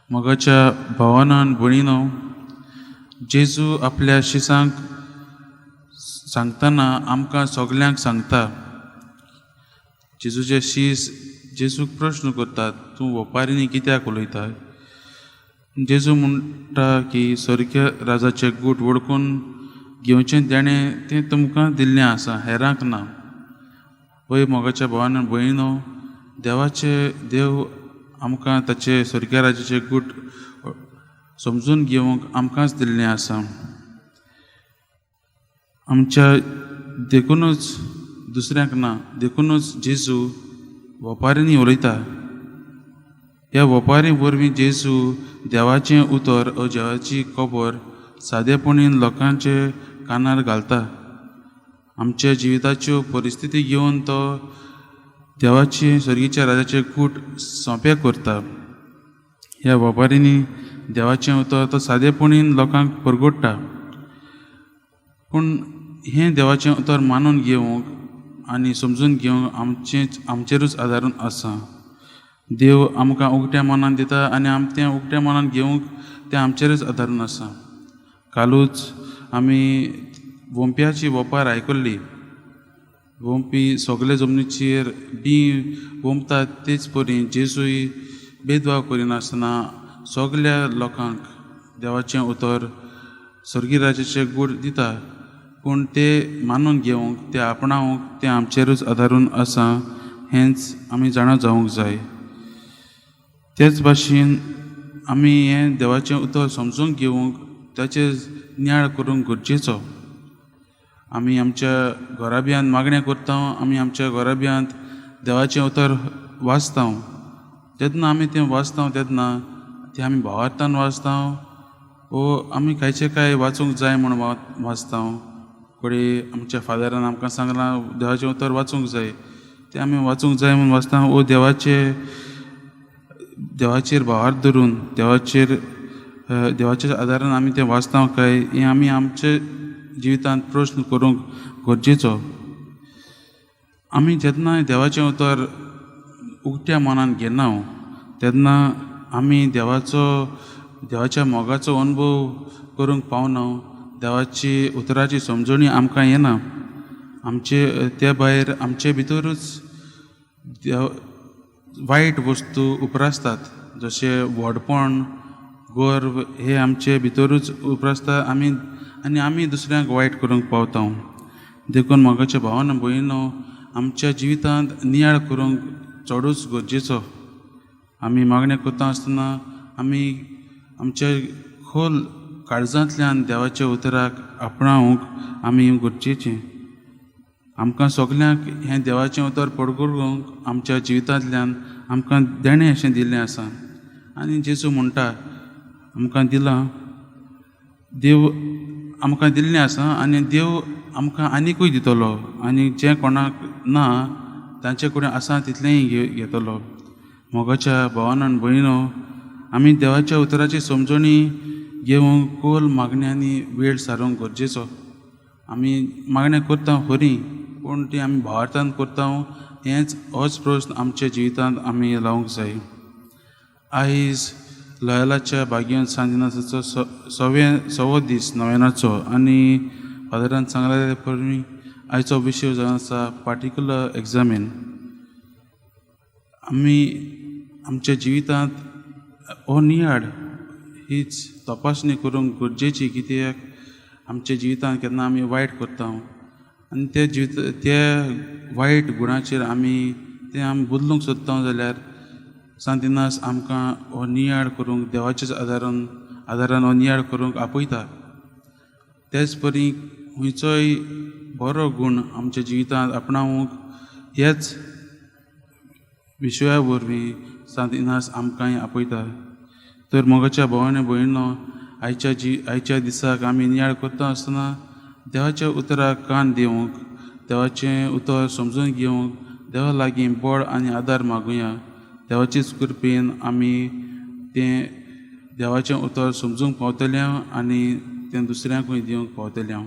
मोगाच्या भावान भयणीनो, जेजू आपल्या शिसांक सांगतना आमकां सगल्यांक सांगता. जेजूचे शीस जेजूक प्रश्न करतात, तूं ओपारींनी कित्याक उलयता? जेजू म्हणटा की स्वर्गीय राजाचे गूट वळखून घेवचें तेणें तें तुमकां दिल्लें आसा, हेरांक ना. पळय मोगाच्या भावान भयणीनो, देव आमकां ताचे स्वर्गीय राजाचे गूट समजून घेवंक आमकांच दिल्लें आसा. आमच्या देखूनच दुसऱ्यांक ना, देखूनच जेजू ओपारींनी उलयता. ह्या ओपारी वरवीं जेजू देवाचें उतर देवाची खबर सादेपणीन लोकांचे कानार घालता. आमच्या जिविताच्यो परिस्थिती घेवन तो देवाचे स्वर्गीच्या राजाचे गूट सोंपें करता. ह्या ओपारींनी देवाचें उतर तो सादेपणीन लोकांक परगडटा. पूण हें देवाचें उतर मानून घेवंक आनी समजून घेवंक आमचेरूच आदारून आसा. देव आमकां उगट्या मनान दिता आनी तें उगट्या मनान घेवंक तें आमचेरूच आदारून आसा. कालूच आमी वोंप्याची ओपार आयकल्ली. वोंपी सगळे जमनीचेर वोंपतात तेच परी जेजूय भेदभाव करिनासतना सगल्या लोकांक देवाचें उतर स्वर्गीय राजाचें गूट दिता. पूण तें मानून घेवंक तें आपणावंक तें आमचेरूच आदारून आसा, हेंच आमी जाणा जावंक जाय. तेच भाशेन आमी हें देवाचें उतर समजूंक घेवंक ताचेर नियाळ करूंक गरजेचो. आमी आमच्या घोराब्यांत मागणें करता, आमी आमच्या घोराब्यांत देवाचें उतर वाचता. जेन्ना आमी तें वाचता तेन्ना तें आमी भावार्थान वाचता वो आमी कांयचे काय वाचूंक जाय म्हूण वाचता. फुडें आमच्या फादरान आमकां सांगलां देवाचें उतर वाचूंक जाय, तें आमी वाचूंक जाय म्हूण वाचता. वो देवाचेर भावार्थ धरून देवाच्या आदारान आमी तें वाचता काय, हें आमी आमच्या जिवितांत प्रश्न करूंक गरजेचो. आमी जेन्ना देवाचें उतर उगट्या मनान घेना तेन्ना आमी देवाच्या मोगाचो अनुभव करूंक पावना. देवाची उतराची समजणी आमकां येना. त्या भायर आमचे भितरूच वायट वस्तू उप्रासतात, जशें व्हडपण, गर्व, हे आमचे भितरूच उप्रासता आनी आमी दुसऱ्यांक वायट करूंक पावता. देखून मोगाच्या भावान भयणीनो, आमच्या जिवितांत नियाळ करूंक चडूच गरजेचो. आमी मागणें करता आसतना आमी आमच्या खोल काळजांतल्यान देवाच्या उतराक आपणावंक आमी गरजेचें. आमकां सगल्यांक हें देवाचें उतर परगडूंक आमच्या जिवितांतल्यान आमकां देणें अशें दिल्लें आसा. आनी जेजू म्हणटा आमकां दिलां, देव आमकां दिल्लें आसा आनी देव आमकां आनिकूय दितलो, आनी जें कोणाक ना तांचे कडेन आसा तितलेंय घेतलो. मोगाच्या भावान भयणीनो, आमी देवाच्या उतराची समजणी घेवंक खोल मागण्यांनी वेळ सारूंक गरजेचो. आमी मागणें करता खरी, पूण ती आमी भावार्थान करता, होच प्रस्न आमच्या जिवितांत आमी लावंक जाय. आयज लॉयलाच्या बागेंत सांजिनाचो 6वो दीस नोवेनाचो आनी फादरान सांगले परवीं आयचो विशय जावन आसा पार्टिक्युलर एग्जामीन. आमी आमच्या जिवितांत हो नियाळ हीच तपासणी करूंक गरजेची, कित्याक आमच्या जिवितांत केन्ना आमी वायट करता आनी त्या वायट गुणाचेर आमी बदलूंक सोदता जाल्यार सांतिनास आमकां हो नियाळ करूंक देवाच्याच आदारान हो नियाळ करूंक आपयता. तेच परी खंयचोय बरो गूण आमच्या जिवितांत आपणावंक ह्याच विशया वरवीं सांतिनास आमकांय आपयता. तर मोगाच्या भावान भयणीनो, आयच्या दिसाक आमी नियाळ करता आसतना देवाच्या उतराक कान दिवंक, देवाचें उतर समजून घेवंक देवा लागीं बळ आनी आदार मागुया. देवाचेच कृपेन आमी तें देवाचें उतर समजूंक पावतल्या आनी तें दुसऱ्यांकूय दिवंक पावतल्या.